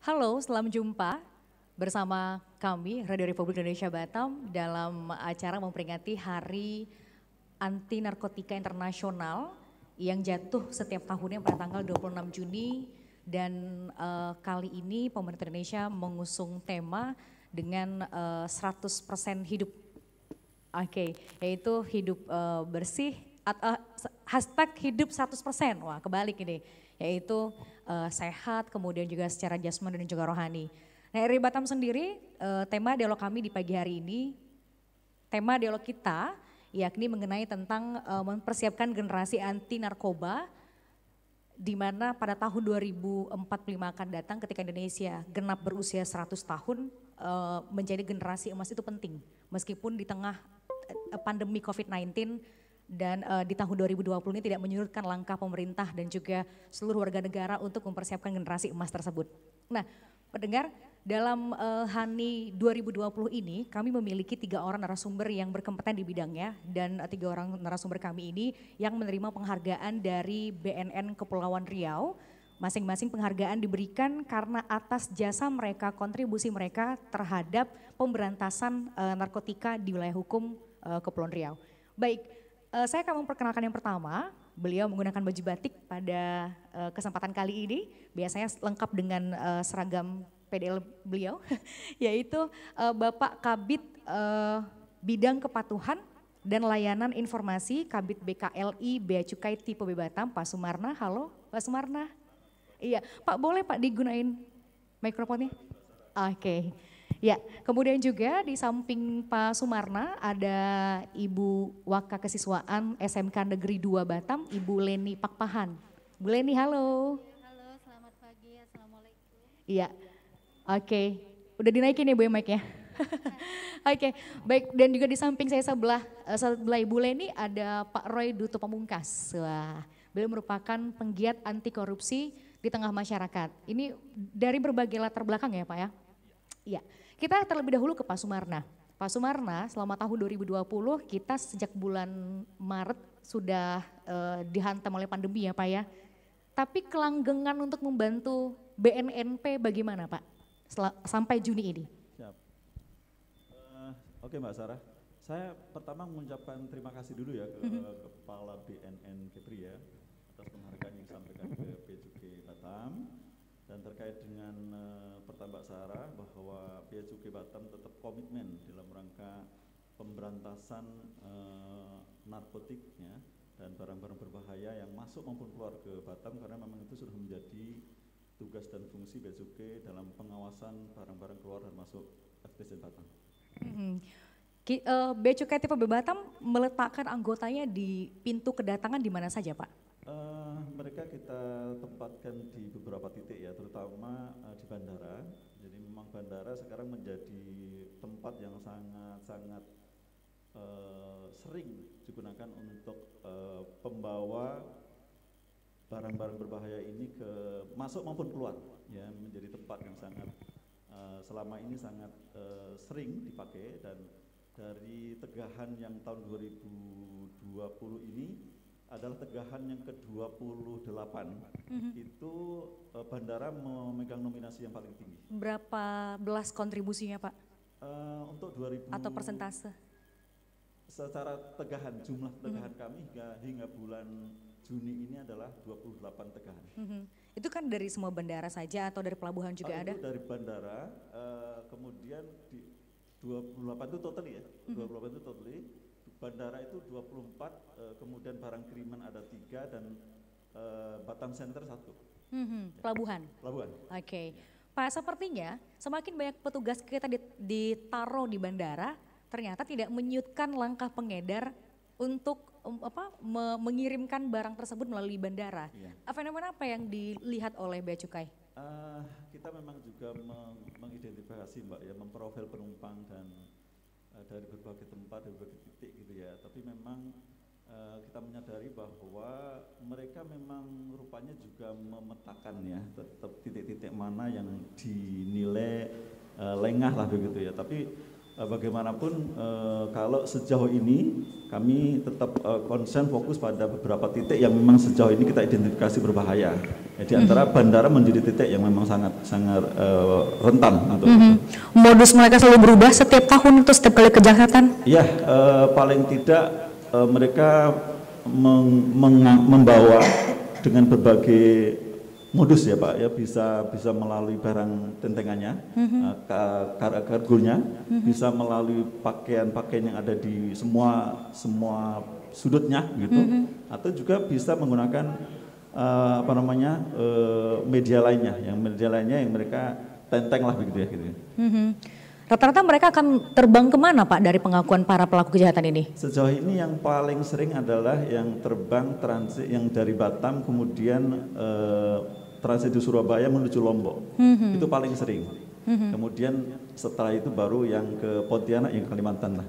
Halo, selamat jumpa bersama kami Radio Republik Indonesia Batam dalam acara memperingati Hari Anti Narkotika Internasional yang jatuh setiap tahunnya pada tanggal 26 Juni dan kali ini pemerintah Indonesia mengusung tema dengan 100% hidup. Oke, yaitu hidup bersih, hashtag hidup 100%, wah kebalik ini, yaitu sehat, kemudian juga secara jasmani dan juga rohani. Nah dari Batam sendiri, tema dialog kami di pagi hari ini, tema dialog kita yakni mengenai tentang mempersiapkan generasi anti narkoba di mana pada tahun 2045 akan datang ketika Indonesia genap berusia 100 tahun menjadi generasi emas itu penting. Meskipun di tengah pandemi COVID-19 dan di tahun 2020 ini tidak menyurutkan langkah pemerintah dan juga seluruh warga negara untuk mempersiapkan generasi emas tersebut. Nah, pendengar, dalam HANI 2020 ini kami memiliki 3 orang narasumber yang berkompeten di bidangnya dan 3 orang narasumber kami ini yang menerima penghargaan dari BNN Kepulauan Riau. Masing-masing penghargaan diberikan karena atas jasa mereka, kontribusi mereka terhadap pemberantasan narkotika di wilayah hukum Kepulauan Riau. Baik, saya akan memperkenalkan yang pertama. Beliau menggunakan baju batik pada kesempatan kali ini, biasanya lengkap dengan seragam PDL beliau, yaitu Bapak Kabid Bidang Kepatuhan dan Layanan Informasi Kabid BKLI Bea Cukai Tipe B Batam, Pak Sumarna. Halo Pak Sumarna. Iya, Pak boleh Pak digunain mikrofonnya? Oke. Ya, kemudian juga di samping Pak Sumarna ada Ibu Waka Kesiswaan SMK Negeri 2 Batam, Ibu Leni Pakpahan. Bu Leni, halo. Halo, selamat pagi. Assalamualaikum. Iya, oke. Udah dinaikin ya Bu mic-nya? Oke, baik, dan juga di samping saya sebelah Ibu Leni ada Pak Roy Duto Pamungkas. Wah, beliau merupakan penggiat anti korupsi di tengah masyarakat. Ini dari berbagai latar belakang ya Pak ya? Iya, kita terlebih dahulu ke Pak Sumarna. Pak Sumarna selama tahun 2020 kita sejak bulan Maret sudah dihantam oleh pandemi ya Pak ya. Tapi kelanggengan untuk membantu BNNP bagaimana Pak sampai Juni ini? Siap. Oke Mbak Sarah, saya pertama mengucapkan terima kasih dulu ya ke Kepala BNN Kepri ya atas penghargaan yang disampaikan ke Bea Cukai Batam. Dan terkait dengan pertanyaan Mbak Sarah bahwa Bea Cukai Batam tetap komitmen dalam rangka pemberantasan narkotiknya dan barang-barang berbahaya yang masuk maupun keluar ke Batam karena memang itu sudah menjadi tugas dan fungsi Bea Cukai dalam pengawasan barang-barang keluar dan masuk FTZ Batam. Bea Cukai Tipe B Batam meletakkan anggotanya di pintu kedatangan di mana saja Pak? Mereka kita tempatkan di beberapa titik ya, terutama di bandara. Jadi memang bandara sekarang menjadi tempat yang sangat sering digunakan untuk pembawa barang-barang berbahaya ini ke masuk maupun keluar, ya menjadi tempat yang sangat selama ini sangat sering dipakai. Dan dari tegahan yang tahun 2020 ini adalah tegahan yang ke-28, itu bandara memegang nominasi yang paling tinggi. Berapa belas kontribusinya Pak? Untuk 2000 atau persentase? Secara tegahan, jumlah tegahan kami hingga bulan Juni ini adalah 28 tegahan. Itu kan dari semua bandara saja atau dari pelabuhan juga ada? Itu dari bandara, kemudian di 28 itu total ya, 28 itu totally. Bandara itu 24, kemudian barang kiriman ada 3 dan Batam Center 1. Pelabuhan? Pelabuhan. Oke. Pak, sepertinya semakin banyak petugas kita ditaruh di bandara, ternyata tidak menyutkan langkah pengedar untuk mengirimkan barang tersebut melalui bandara. Iya. Fenomena apa yang dilihat oleh Bea Cukai? Kita memang juga mengidentifikasi Mbak ya, memprofil penumpang dan dari berbagai tempat, dari berbagai titik gitu ya. Tapi memang kita menyadari bahwa mereka memang rupanya juga memetakan ya, tetap titik-titik mana yang dinilai lengah lah begitu ya. Tapi bagaimanapun kalau sejauh ini kami tetap konsen fokus pada beberapa titik yang memang sejauh ini kita identifikasi berbahaya. Ya, di antara bandara menjadi titik yang memang sangat rentan untuk itu. Modus mereka selalu berubah setiap tahun atau setiap kali kejahatan? Ya, paling tidak mereka membawa dengan berbagai modus ya Pak, ya bisa melalui barang tentengannya, kargonya, bisa melalui pakaian-pakaian yang ada di semua sudutnya gitu, atau juga bisa menggunakan media lainnya yang mereka tenteng lah begitu ya gitu. Rata-rata mereka akan terbang kemana Pak dari pengakuan para pelaku kejahatan ini? Sejauh ini yang paling sering adalah yang terbang transit yang dari Batam kemudian transit di Surabaya menuju Lombok, itu paling sering. Kemudian setelah itu baru yang ke Pontianak, yang ke Kalimantan lah.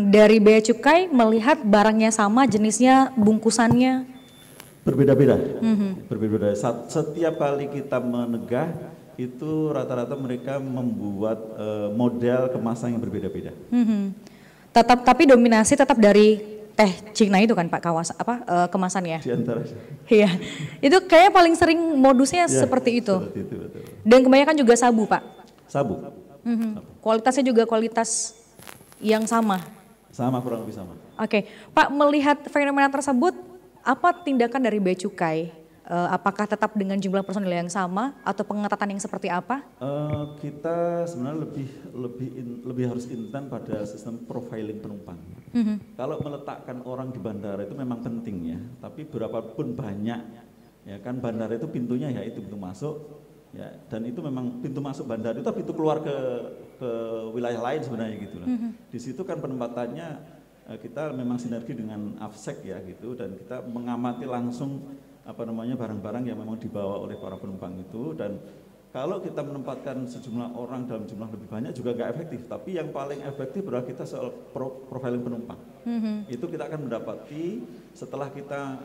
Dari Bea Cukai melihat barangnya sama, jenisnya, bungkusannya? Berbeda-beda, berbeda-beda. Setiap kali kita menegah, itu rata-rata mereka membuat model kemasan yang berbeda-beda. Tapi dominasi tetap dari teh Cina itu kan Pak, kemasannya? Di antara. Iya, itu kayaknya paling sering modusnya Ya, seperti itu. Seperti itu betul. Dan kebanyakan juga sabu Pak? Sabu. Kualitasnya juga kualitas yang sama? Sama, kurang lebih sama. Oke, Pak, melihat fenomena tersebut, apa tindakan dari Bea Cukai? Apakah tetap dengan jumlah personil yang sama atau pengetatan yang seperti apa? Kita sebenarnya lebih harus intens pada sistem profiling penumpang. Kalau meletakkan orang di bandara itu memang penting ya, tapi berapapun banyak, ya kan bandara itu pintunya ya itu pintu masuk, ya dan itu memang pintu masuk bandara itu pintu keluar ke wilayah lain sebenarnya gitu lah. Di situ kan penempatannya kita memang sinergi dengan AFSEC ya gitu, dan kita mengamati langsung barang-barang yang memang dibawa oleh para penumpang itu, dan kalau kita menempatkan sejumlah orang dalam jumlah lebih banyak juga nggak efektif, tapi yang paling efektif adalah kita soal profiling penumpang. Itu kita akan mendapati setelah kita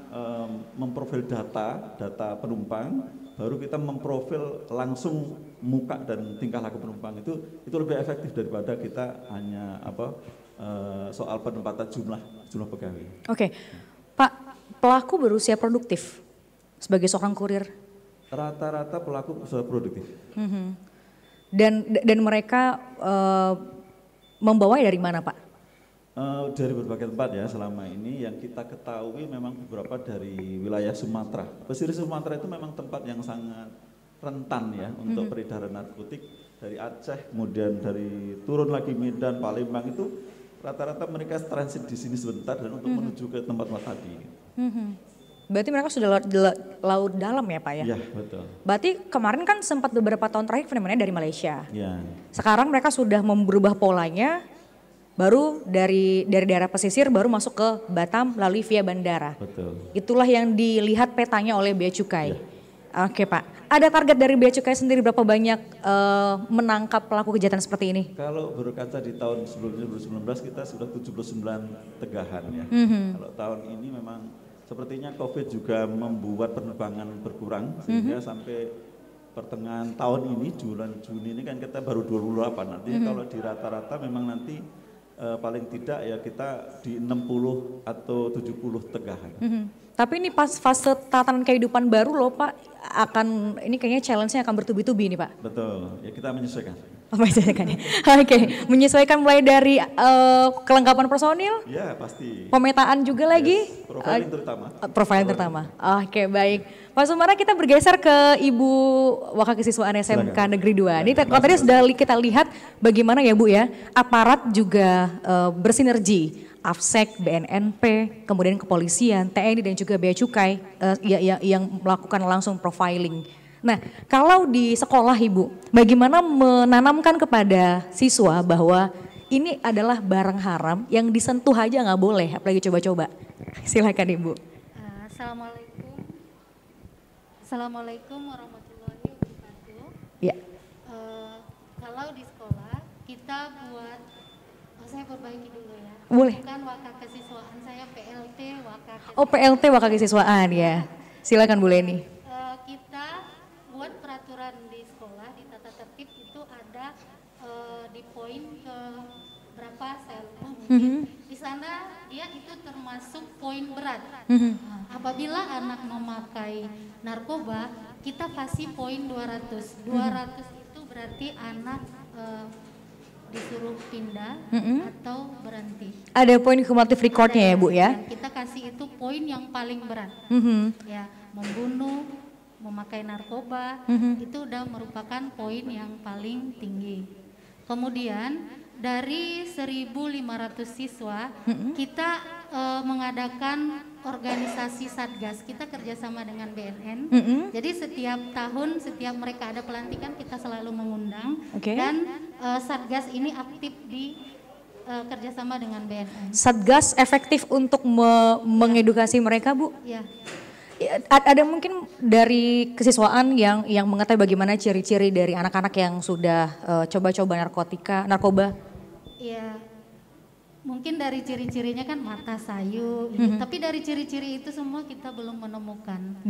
memprofil data penumpang, baru kita memprofil langsung muka dan tingkah laku penumpang, itu lebih efektif daripada kita hanya soal penempatan jumlah pegawai. Oke, Pak, pelaku berusia produktif sebagai seorang kurir? Rata-rata pelaku usaha produktif. Dan mereka membawa dari mana Pak? Dari berbagai tempat ya selama ini. Yang kita ketahui memang beberapa dari wilayah Sumatera. Pesisir Sumatera itu memang tempat yang sangat rentan ya untuk peredaran narkotik. Dari Aceh, kemudian dari turun lagi Medan, Palembang, itu rata-rata mereka transit di sini sebentar dan untuk menuju ke tempat-tempat tadi. Berarti mereka sudah laut dalam ya Pak ya? Iya betul. Berarti kemarin kan sempat beberapa tahun terakhir fenomenanya dari Malaysia. Ya. Sekarang mereka sudah berubah polanya, baru dari daerah pesisir baru masuk ke Batam melalui via bandara. Betul. Itulah yang dilihat petanya oleh Bea Cukai. Ya. Oke Pak, ada target dari Bea Cukai sendiri berapa banyak menangkap pelaku kejahatan seperti ini? Kalau berkaca di tahun sebelumnya 2019 kita sudah 79 tegahan ya. Kalau tahun ini memang sepertinya COVID juga membuat penerbangan berkurang, sehingga sampai pertengahan tahun ini, bulan Juni ini kan kita baru 28. Artinya kalau di rata-rata memang nanti paling tidak ya kita di 60 atau 70 tegahan. Tapi ini pas fase tatanan kehidupan baru loh Pak, ini kayaknya challenge-nya akan bertubi-tubi nih Pak. Betul, ya kita menyesuaikan. Menyesuaikan ya. Oke, menyesuaikan mulai dari kelengkapan personil. Ya pasti. Pemetaan juga lagi. Yes, profiling terutama. Profiling terutama. Oke baik. Pak Sumara, kita bergeser ke Ibu Wakakisiswaan SMK Negeri 2. Ini kalau tadi sudah kita lihat bagaimana ya Bu ya, aparat juga bersinergi. AFSEC, BNNP, kemudian kepolisian, TNI dan juga Bea Cukai yang melakukan langsung profiling. Nah, kalau di sekolah Ibu, bagaimana menanamkan kepada siswa bahwa ini adalah barang haram yang disentuh aja nggak boleh, apalagi coba-coba. Silakan Ibu. Assalamualaikum warahmatullahi wabarakatuh. Ya. Kalau di sekolah kita buat, saya perbaiki dulu ya. Boleh. Bukan wakakesiswaan, saya PLT wakakesiswaan. Oh PLT wakakesiswaan ya. Silakan Bu Leni. Kita buat peraturan di sekolah, di tata tertib itu ada di poin berapa saya lupa mungkin. Di sana dia itu termasuk poin berat. Nah, apabila anak memakai narkoba, kita kasih poin 200. 200 itu berarti anak disuruh pindah atau berhenti. Ada poin cumulative recordnya ya Bu ya? Kita kasih itu poin yang paling berat. Ya, membunuh, memakai narkoba, itu udah merupakan poin yang paling tinggi. Kemudian dari 1.500 siswa, kita mengadakan organisasi Satgas. Kita kerjasama dengan BNN. Jadi setiap tahun, setiap mereka ada pelantikan, kita selalu mengundang. Dan Satgas ini aktif di kerjasama dengan BNN. Satgas efektif untuk mengedukasi mereka, Bu? Ya. Ada mungkin dari kesiswaan yang mengetahui bagaimana ciri-ciri dari anak-anak yang sudah coba-coba narkoba? Iya, mungkin dari ciri-cirinya kan mata sayu, tapi dari ciri-ciri itu semua kita belum menemukan.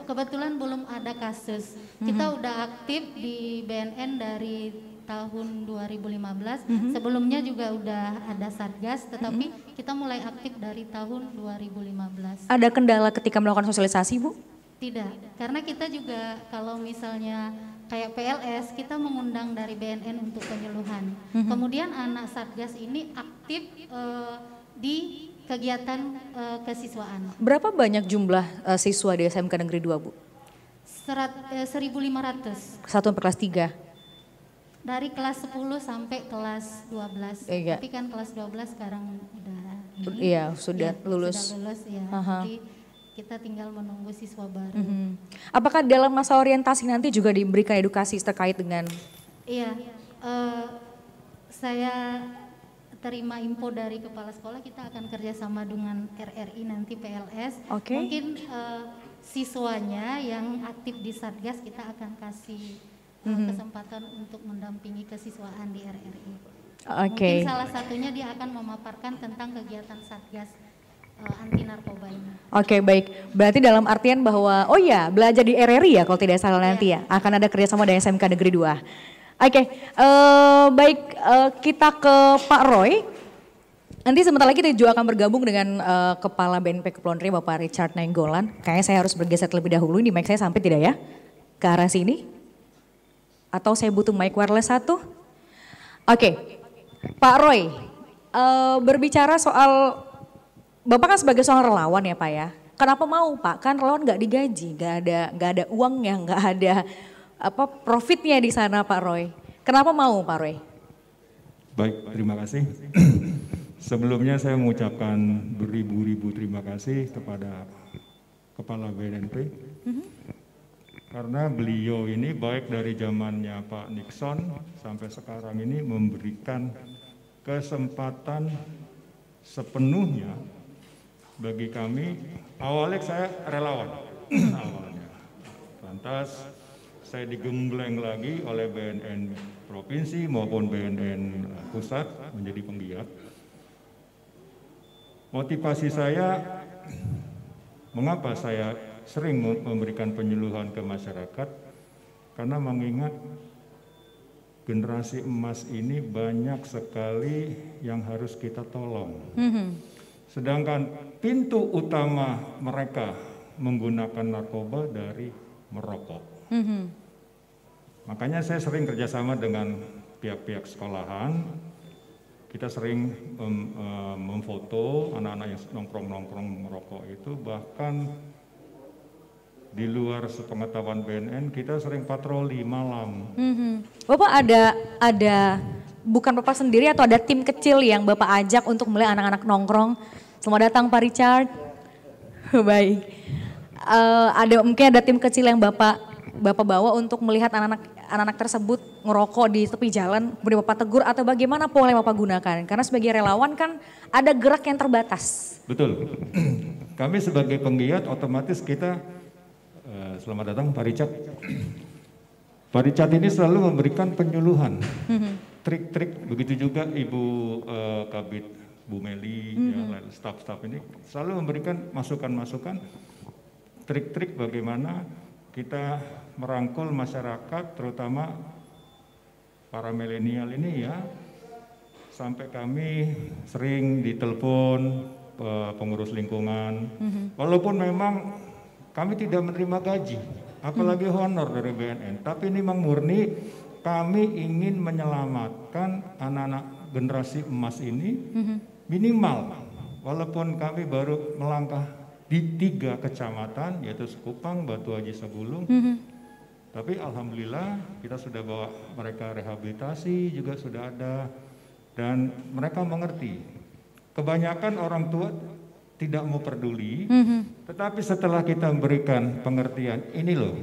Kebetulan belum ada kasus. Kita udah aktif di BNN dari tahun 2015, sebelumnya juga udah ada Satgas, tetapi kita mulai aktif dari tahun 2015. Ada kendala ketika melakukan sosialisasi, Bu? Tidak, karena kita juga kalau misalnya kayak PLS, kita mengundang dari BNN untuk penyuluhan. Kemudian anak Satgas ini aktif di kegiatan kesiswaan. Berapa banyak jumlah siswa di SMK Negeri 2, Bu? 1.500. Satu sampai kelas 3? Dari kelas 10 sampai kelas 12. Tapi kan kelas 12 sekarang udah sudah lulus. Sudah lulus ya. Jadi kita tinggal menunggu siswa baru. Apakah dalam masa orientasi nanti juga diberikan edukasi terkait dengan? Iya, saya terima info dari kepala sekolah, kita akan kerjasama dengan RRI nanti PLS. Mungkin siswanya yang aktif di Satgas kita akan kasih kesempatan untuk mendampingi kesiswaan di RRI. Mungkin salah satunya dia akan memaparkan tentang kegiatan Satgas anti narkoba ini. Baik. Berarti dalam artian bahwa belajar di RRI ya kalau tidak salah nanti ya. Akan ada kerjasama dengan SMK Negeri 2. Baik, kita ke Pak Roy. Nanti sebentar lagi kita juga akan bergabung dengan Kepala BNP Kepulauan Riau Bapak Richard Nainggolan. Kayaknya saya harus bergeser terlebih dahulu, ini mic saya sampai tidak ya? Ke arah sini? Atau saya butuh mic wireless satu? Pak Roy, berbicara soal, Bapak kan sebagai seorang relawan ya Pak ya. Kenapa mau Pak? Kan relawan nggak digaji, nggak ada uangnya, nggak ada profitnya di sana Pak Roy. Kenapa mau Pak Roy? Baik, terima kasih. Sebelumnya saya mengucapkan beribu-ribu terima kasih kepada Kepala BNP. Karena beliau ini baik dari zamannya Pak Nixon sampai sekarang ini memberikan kesempatan sepenuhnya bagi kami. Awalnya saya relawan awalnya. Lantas saya digembleng lagi oleh BNN provinsi maupun BNN pusat menjadi penggiat. Motivasi saya, mengapa saya sering memberikan penyuluhan ke masyarakat, karena mengingat generasi emas ini banyak sekali yang harus kita tolong. Sedangkan pintu utama mereka menggunakan narkoba dari merokok. Makanya saya sering kerjasama dengan pihak-pihak sekolahan. Kita sering memfoto anak-anak yang nongkrong-nongkrong merokok itu, bahkan di luar sepengetahuan BNN kita sering patroli malam. Bapak ada bukan Bapak sendiri atau ada tim kecil yang Bapak ajak untuk melihat anak-anak nongkrong? Selamat datang Pak Richard. Baik. Mungkin ada tim kecil yang Bapak bawa untuk melihat anak-anak tersebut ngerokok di tepi jalan, kemudian Bapak tegur, atau bagaimana pola yang Bapak gunakan? Karena sebagai relawan kan ada gerak yang terbatas. Betul. Kami sebagai penggiat otomatis kita selamat datang Pak Richard. Pak Richard ini selalu memberikan penyuluhan, trik-trik, begitu juga Ibu Kabid Bu Meli, staf-staf ini selalu memberikan masukan-masukan, trik-trik bagaimana kita merangkul masyarakat, terutama para milenial ini ya, sampai kami sering ditelepon pengurus lingkungan, walaupun memang kami tidak menerima gaji, apalagi honor dari BNN, tapi ini memang murni kami ingin menyelamatkan anak-anak generasi emas ini minimal, walaupun kami baru melangkah di 3 kecamatan, yaitu Sekupang, Batu Haji, Sagulung, tapi alhamdulillah kita sudah bawa mereka rehabilitasi juga sudah ada, dan mereka mengerti. Kebanyakan orang tua tidak mau peduli, tetapi setelah kita memberikan pengertian, ini loh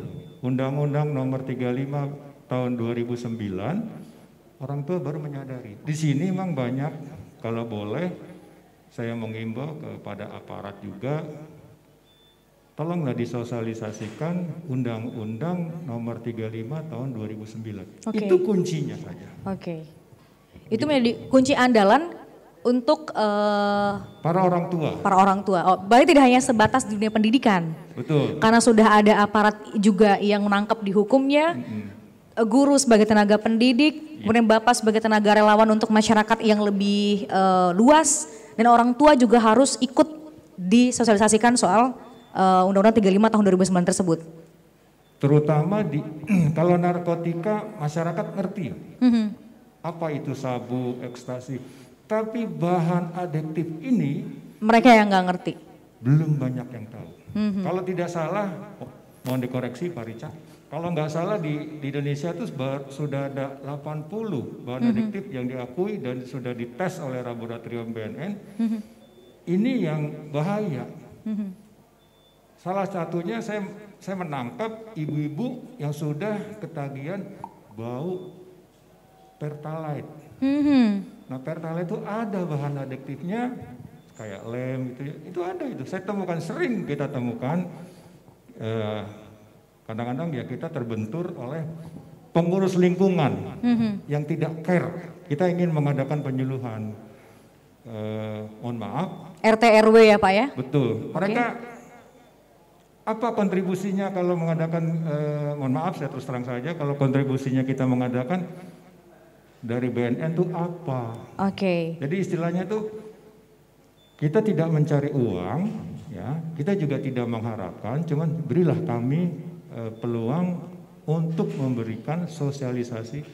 Undang-Undang Nomor 35 tahun 2009, orang tua baru menyadari. Di sini memang banyak, kalau boleh saya mengimbau kepada aparat juga, tolonglah disosialisasikan Undang-Undang Nomor 35 tahun 2009. Itu kuncinya saja. Itu menjadi kunci andalan untuk para orang tua. Para orang tua. Oh, berarti tidak hanya sebatas di dunia pendidikan. Betul. Karena sudah ada aparat juga yang menangkap di hukumnya, guru sebagai tenaga pendidik, kemudian Bapak sebagai tenaga relawan untuk masyarakat yang lebih luas, dan orang tua juga harus ikut disosialisasikan soal Undang-Undang 35 tahun 2009 tersebut. Terutama kalau narkotika masyarakat ngerti. Apa itu sabu, ekstasi. Tapi bahan adiktif ini mereka yang nggak ngerti. Belum banyak yang tahu. Kalau tidak salah, mohon dikoreksi Pak Richard, kalau nggak salah di Indonesia itu sudah ada 80 bahan adiktif yang diakui dan sudah dites oleh laboratorium BNN. Ini yang bahaya. Salah satunya saya menangkap ibu-ibu yang sudah ketagihan bau Pertalite. Nah, Pertalite itu ada bahan adiktifnya kayak lem gitu ya. Itu ada itu. Saya temukan, sering kita temukan. Kadang-kadang ya kita terbentur oleh pengurus lingkungan yang tidak care. Kita ingin mengadakan penyuluhan. Mohon maaf. RT RW ya Pak ya? Betul. Mereka apa kontribusinya kalau mengadakan? Mohon maaf saya terus terang saja. Kalau kontribusinya kita mengadakan dari BNN itu apa? Jadi istilahnya tuh kita tidak mencari uang, ya. Kita juga tidak mengharapkan, cuman berilah kami peluang untuk memberikan sosialisasi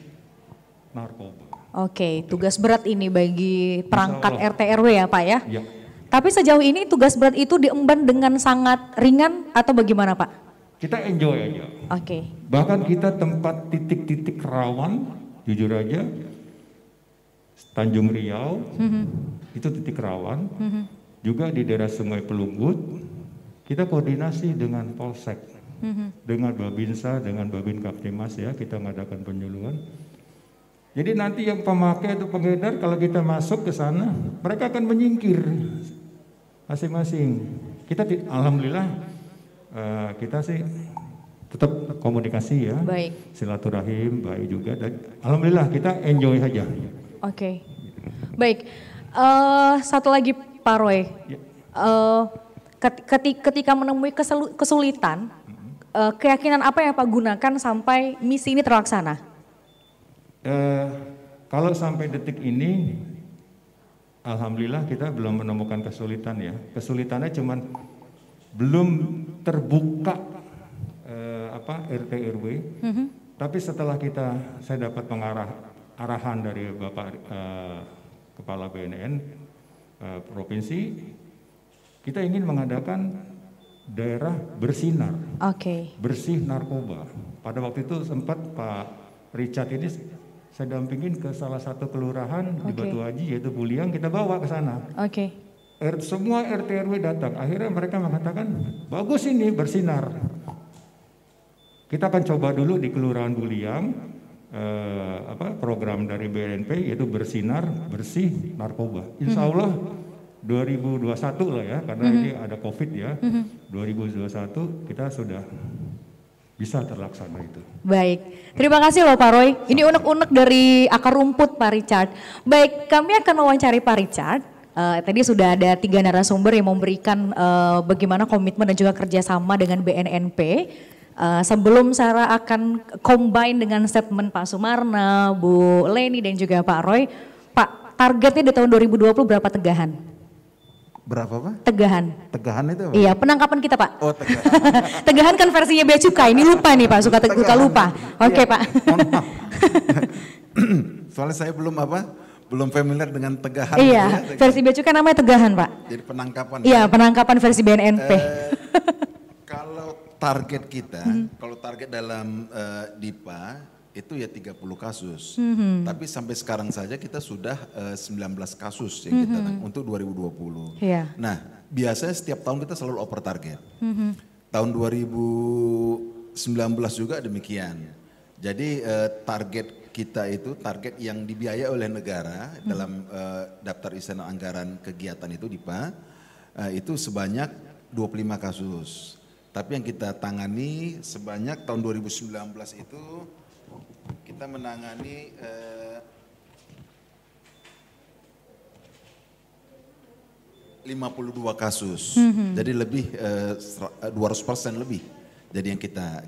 narkoba. Tugas berat ini bagi perangkat RT RW ya Pak ya? Ya. Tapi sejauh ini tugas berat itu diemban dengan sangat ringan atau bagaimana Pak? Kita enjoy aja. Bahkan kita tempat titik-titik rawan. Jujur aja, Tanjung Riau itu titik rawan, juga di daerah Sungai Pelunggut, kita koordinasi dengan Polsek, dengan Babinsa, dengan Babin Kaptimas ya, kita mengadakan penyuluhan. Jadi nanti yang pemakai atau pengedar kalau kita masuk ke sana, mereka akan menyingkir masing-masing. Kita alhamdulillah kita sih tetap komunikasi ya, silaturahim baik juga, dan alhamdulillah kita enjoy saja. Baik, satu lagi Pak Roy, ketika menemui kesulitan, keyakinan apa yang Pak gunakan sampai misi ini terlaksana? Kalau sampai detik ini, alhamdulillah kita belum menemukan kesulitan ya. Kesulitannya cuman belum terbuka RT RW, tapi setelah saya dapat arahan dari Bapak Kepala BNN Provinsi, kita ingin mengadakan daerah bersinar, bersih narkoba. Pada waktu itu sempat Pak Richard ini saya dampingin ke salah satu kelurahan di Batu Haji, yaitu Buliang, kita bawa ke sana. Semua RT RW datang, akhirnya mereka mengatakan bagus ini bersinar. Kita akan coba dulu di Kelurahan Buliang, program dari BNP yaitu bersinar bersih narkoba. Insya Allah 2021 lah ya, karena ini ada COVID ya. 2021 kita sudah bisa terlaksana itu. Baik, terima kasih loh Pak Roy. Ini unek-unek dari akar rumput Pak Richard. Baik, kami akan mewawancari Pak Richard. Tadi sudah ada 3 narasumber yang memberikan bagaimana komitmen dan juga kerjasama dengan BNNP. Sebelum Sarah akan combine dengan statement Pak Sumarna, Bu Leni dan juga Pak Roy, Pak, targetnya di tahun 2020 berapa tegahan? Berapa Pak? Tegahan. Tegahan itu apa? Iya, penangkapan kita Pak. Oh tegahan. Tegahan kan versinya bea cukai, ini lupa nih Pak, suka lupa. Oke Pak. Mohon maaf. Soalnya saya belum familiar dengan tegahan. Iya, ya, versi bea cukai namanya tegahan Pak. Jadi penangkapan. Iya, penangkapan versi BNNP. Kalau target kita, kalau target dalam DIPA itu ya 30 kasus. Tapi sampai sekarang saja kita sudah 19 kasus yang kita untuk 2020. Iya. Nah, biasanya setiap tahun kita selalu over target. Tahun 2019 juga demikian. Jadi target kita itu target yang dibiayai oleh negara dalam daftar isian anggaran kegiatan itu DIPA itu sebanyak 25 kasus. Tapi yang kita tangani sebanyak tahun 2019 itu kita menangani 52 kasus. Jadi lebih 200% lebih. Jadi yang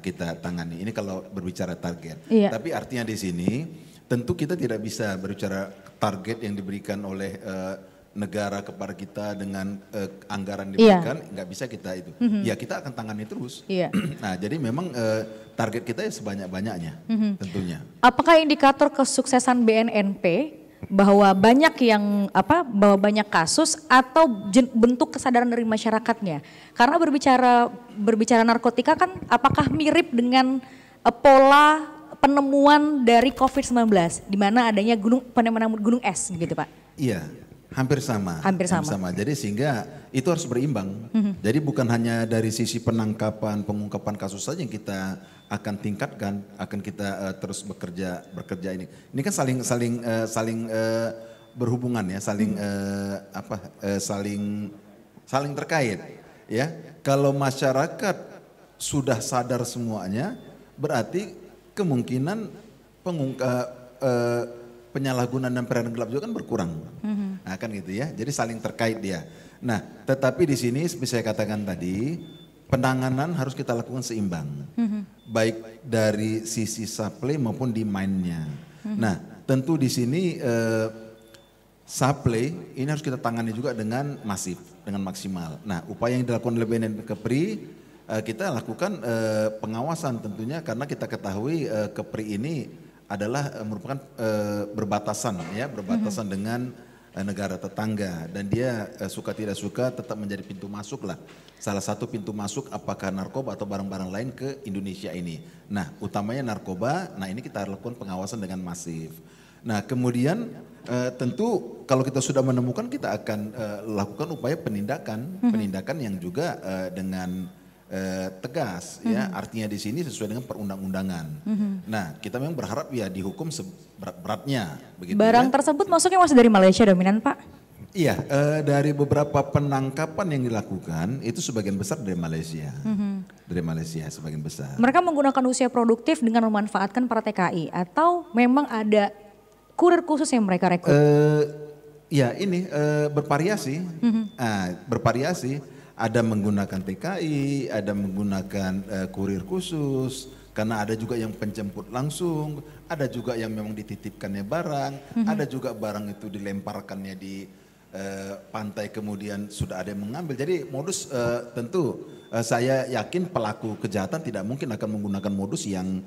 kita tangani. Ini kalau berbicara target. Iya. Tapi artinya di sini tentu kita tidak bisa berbicara target yang diberikan oleh negara kepada kita dengan anggaran diberikan, nggak bisa kita itu. Ya kita akan tangani terus. Iya. Nah jadi memang target kita ya sebanyak-banyaknya tentunya. Apakah indikator kesuksesan BNNP bahwa banyak bahwa banyak kasus atau bentuk kesadaran dari masyarakatnya? Karena berbicara narkotika kan apakah mirip dengan pola penemuan dari COVID-19 di mana adanya penemuan gunung es gitu Pak? Iya. Hampir sama. Jadi sehingga itu harus berimbang. Jadi bukan hanya dari sisi penangkapan, pengungkapan kasus saja yang kita akan tingkatkan, akan kita terus bekerja ini. Ini kan saling berhubungan ya, saling terkait ya. Kalau masyarakat sudah sadar semuanya, berarti kemungkinan penyalahgunaan dan peredaran gelap juga kan berkurang. Nah kan gitu ya, jadi saling terkait dia. Nah tetapi di sini seperti saya katakan tadi, penanganan harus kita lakukan seimbang. Baik dari sisi supply maupun demand-nya. Nah tentu di sini supply ini harus kita tangani juga dengan masif, dengan maksimal. Nah upaya yang dilakukan oleh BNN Kepri, kita lakukan pengawasan tentunya karena kita ketahui Kepri ini adalah merupakan berbatasan dengan negara tetangga dan dia suka tidak suka tetap menjadi pintu masuk lah. Salah satu pintu masuk apakah narkoba atau barang-barang lain ke Indonesia ini. Nah utamanya narkoba, nah ini kita lakukan pengawasan dengan masif. Nah kemudian tentu kalau kita sudah menemukan kita akan lakukan upaya penindakan yang juga dengan tegas ya, artinya di sini sesuai dengan perundang-undangan. Nah kita memang berharap ya dihukum seberat-beratnya. Barang tersebut masuknya masih dari Malaysia dominan Pak? Iya, dari beberapa penangkapan yang dilakukan itu sebagian besar dari Malaysia. Dari Malaysia sebagian besar. Mereka menggunakan usia produktif dengan memanfaatkan para TKI atau memang ada kurir khusus yang mereka rekrut? Ya ini bervariasi, bervariasi. Ada menggunakan TKI, ada menggunakan kurir khusus, karena ada juga yang penjemput langsung, ada juga yang memang dititipkannya barang, ada juga barang itu dilemparkannya di pantai kemudian sudah ada yang mengambil. Jadi modus tentu saya yakin pelaku kejahatan tidak mungkin akan menggunakan modus yang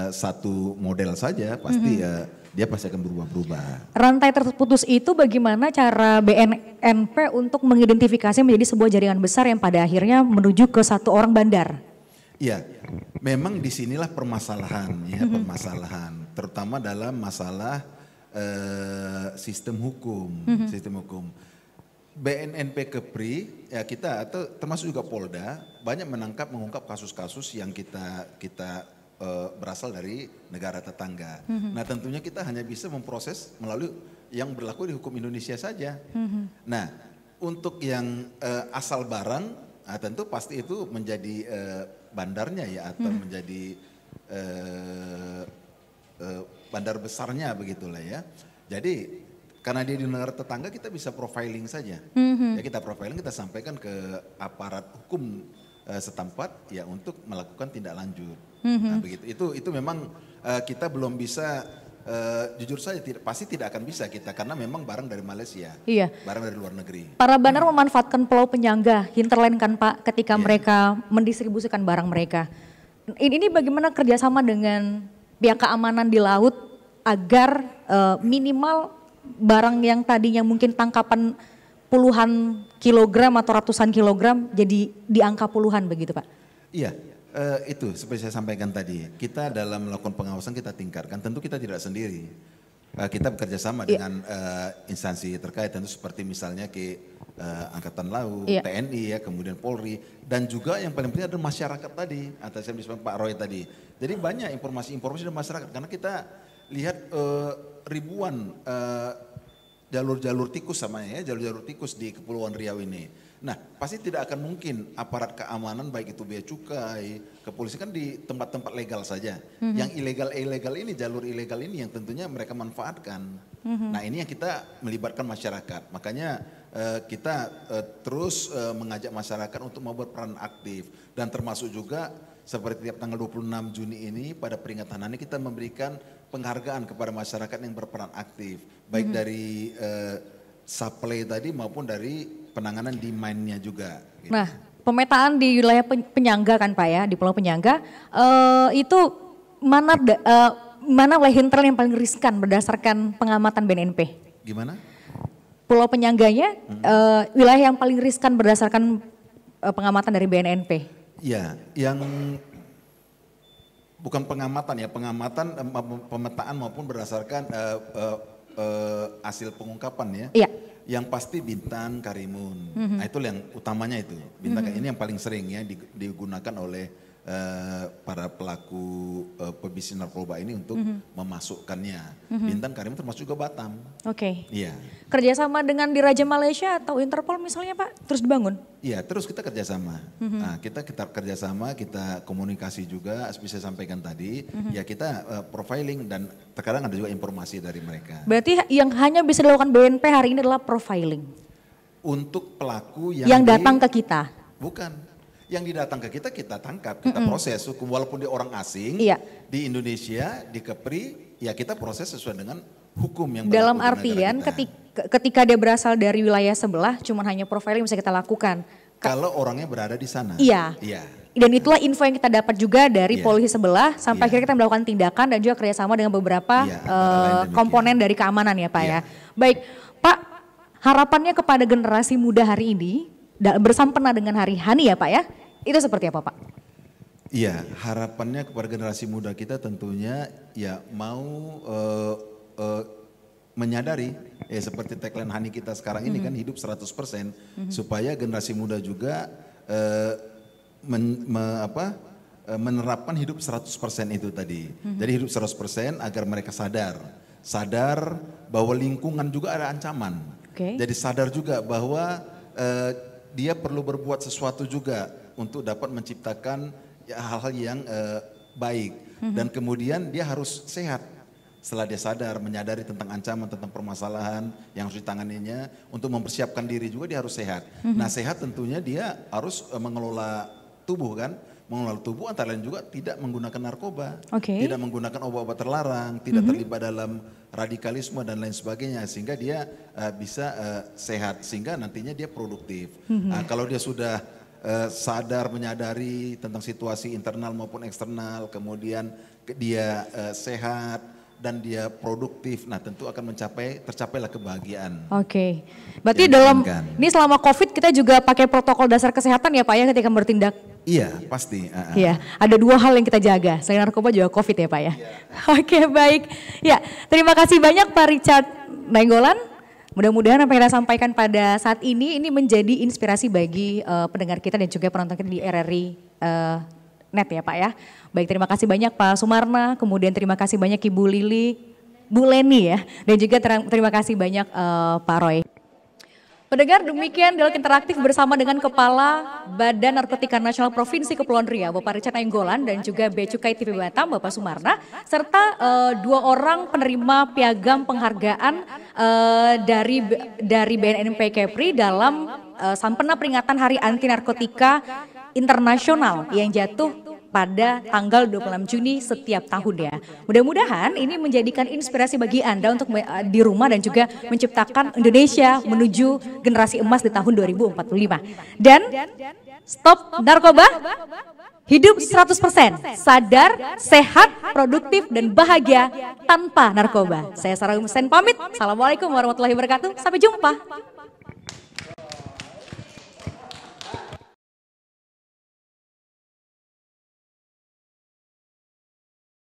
satu model saja, pasti dia pasti akan berubah-berubah. Rantai terputus itu bagaimana cara BNNP untuk mengidentifikasi menjadi sebuah jaringan besar yang pada akhirnya menuju ke satu orang bandar? Iya, memang disinilah permasalahan ya, permasalahan terutama dalam masalah sistem hukum, sistem hukum. BNNP Kepri ya kita atau termasuk juga Polda banyak mengungkap kasus-kasus yang kita berasal dari negara tetangga. Nah tentunya kita hanya bisa memproses melalui yang berlaku di hukum Indonesia saja. Nah untuk yang asal barang, nah, tentu pasti itu menjadi bandarnya ya atau menjadi bandar besarnya begitulah ya. Jadi karena dia di negara tetangga kita bisa profiling saja. Ya kita profiling, kita sampaikan ke aparat hukum setempat ya untuk melakukan tindak lanjut. Nah begitu. Itu memang kita belum bisa jujur saja pasti tidak akan bisa kita karena memang barang dari Malaysia, Iya. barang dari luar negeri. Para bandar memanfaatkan pulau penyangga, hinterland kan Pak, ketika mereka mendistribusikan barang mereka. Ini bagaimana kerjasama dengan pihak keamanan di laut agar minimal barang yang tadinya mungkin tangkapan puluhan kilogram atau ratusan kilogram jadi di angka puluhan begitu Pak? Iya. Itu seperti saya sampaikan tadi, kita dalam melakukan pengawasan kita tingkatkan, tentu kita tidak sendiri. Kita bekerja sama dengan instansi terkait, tentu seperti misalnya Angkatan Laut, TNI ya, kemudian Polri, dan juga yang paling penting adalah masyarakat tadi, atas yang disebut Pak Roy tadi. Jadi banyak informasi dari masyarakat, karena kita lihat ribuan jalur-jalur tikus jalur-jalur tikus di Kepulauan Riau ini. Nah, pasti tidak akan mungkin aparat keamanan baik itu bea cukai, kepolisian kan di tempat-tempat legal saja. Yang ilegal ini, jalur ilegal ini yang tentunya mereka manfaatkan. Nah, ini yang kita melibatkan masyarakat. Makanya kita terus mengajak masyarakat untuk mau berperan aktif dan termasuk juga seperti tiap tanggal 26 Juni ini pada peringatan hari kita memberikan penghargaan kepada masyarakat yang berperan aktif, baik dari supply tadi maupun dari penanganan di mine-nya juga. Gitu. Nah, pemetaan di wilayah penyangga kan Pak ya, di Pulau Penyangga, itu mana wilayah hinterland yang paling riskan berdasarkan pengamatan BNNP? Gimana? Pulau Penyangganya, wilayah yang paling riskan berdasarkan pengamatan dari BNNP? Ya, yang bukan pengamatan ya, pemetaan maupun berdasarkan hasil pengungkapan ya. Iya. Yang pasti Bintan, Karimun, nah itu yang utamanya itu. Bintan ini yang paling sering ya digunakan oleh para pelaku pebisnis narkoba ini untuk memasukkannya. Bintan, Karimun termasuk juga Batam. Oke. Iya. Kerjasama dengan Diraja Malaysia atau Interpol misalnya Pak, terus dibangun? Iya, terus kita kerjasama. Nah, kita kerjasama, kita komunikasi juga, seperti saya sampaikan tadi. Ya kita profiling dan terkadang ada juga informasi dari mereka. Berarti yang hanya bisa dilakukan BNP hari ini adalah profiling? Untuk pelaku yang datang ke kita? Bukan. Yang didatang ke kita tangkap, kita proses hukum. Walaupun dia orang asing di Indonesia, di Kepri, ya kita proses sesuai dengan hukum yang berlaku. Dalam artian ketika dia berasal dari wilayah sebelah, cuma hanya profiling bisa kita lakukan. Kalau orangnya berada di sana. Iya. Dan itulah info yang kita dapat juga dari polisi sebelah, sampai akhirnya kita melakukan tindakan dan juga kerjasama dengan beberapa komponen dari keamanan ya Pak ya. Baik Pak, harapannya kepada generasi muda hari ini, bersempena dengan Hari Hani ya Pak ya, itu seperti apa Pak? Iya, harapannya kepada generasi muda kita tentunya ya mau menyadari ya seperti tagline Hani kita sekarang ini kan hidup 100%, supaya generasi muda juga menerapkan hidup 100% itu tadi. Jadi hidup 100% agar mereka sadar bahwa lingkungan juga ada ancaman. Jadi sadar juga bahwa dia perlu berbuat sesuatu juga untuk dapat menciptakan hal-hal yang baik. Dan kemudian dia harus sehat. Setelah dia sadar, menyadari tentang ancaman, tentang permasalahan yang harus ditanganinya, untuk mempersiapkan diri juga dia harus sehat. Nah sehat tentunya dia harus mengelola tubuh kan. Mengelola tubuh antara lain juga tidak menggunakan narkoba, tidak menggunakan obat-obat terlarang, tidak terlibat dalam radikalisme dan lain sebagainya, sehingga dia bisa sehat, sehingga nantinya dia produktif. Nah, kalau dia sudah sadar, menyadari tentang situasi internal maupun eksternal, kemudian dia sehat dan dia produktif, nah tentu akan tercapailah kebahagiaan. Berarti ini selama COVID kita juga pakai protokol dasar kesehatan ya Pak ya ketika bertindak? Iya, pasti. Iya, ada dua hal yang kita jaga, selain narkoba juga COVID ya Pak ya. Baik. Ya, terima kasih banyak Pak Richard Nainggolan. Mudah-mudahan apa yang kita sampaikan pada saat ini menjadi inspirasi bagi pendengar kita dan juga penonton kita di RRI Net ya Pak ya. Baik, terima kasih banyak Pak Sumarna, kemudian terima kasih banyak Ibu Leni ya, dan juga terima kasih banyak Pak Roy. Pendengar, demikian dialog interaktif bersama dengan Kepala Badan Narkotika Nasional Provinsi Kepulauan Riau, Bapak Richard Nainggolan, dan juga Bea Cukai TV Batam, Bapak Sumarna, serta dua orang penerima piagam penghargaan dari BNNP Kepri dalam sampena peringatan Hari Anti Narkotika Internasional yang jatuh pada tanggal 26 Juni setiap tahun ya. Mudah-mudahan ini menjadikan inspirasi bagi Anda untuk di rumah dan juga menciptakan Indonesia menuju generasi emas di tahun 2045. Dan stop narkoba, hidup 100%, sadar, sehat, produktif, dan bahagia tanpa narkoba. Saya Sarah Hussein pamit. Assalamualaikum warahmatullahi wabarakatuh. Sampai jumpa.